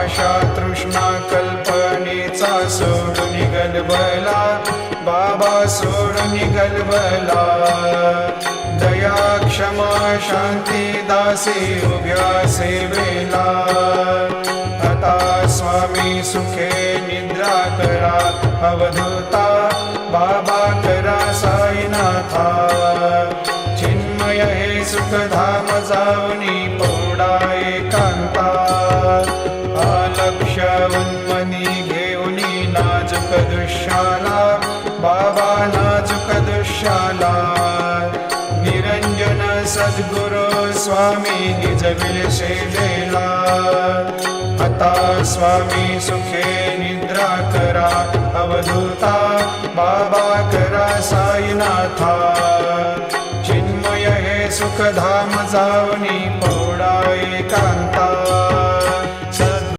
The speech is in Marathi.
आशा तृष्णा कल्पनेचा सोडून गलबला, बाबा सोडून गलबला. दया क्षमा शांती दासी उभ्या सेवेला. आता स्वामी सुखे निद्रा करा अवधूता, बाबा करा साईनाथा. चिन्मय हे सुखधाम जाऊनी पौडा एकांता. अलक्ष उन्मनी घेऊनी नाजूक दृश्याला, बाबा नाजूक दृश्याला. निरंजन सद्गुरु स्वामी निज विलसेलेला. आता स्वामी सुखे निद्रा करा अवधूता, बाबा करा साईनाथा. चिन्मय हे सुखधाम जाऊनी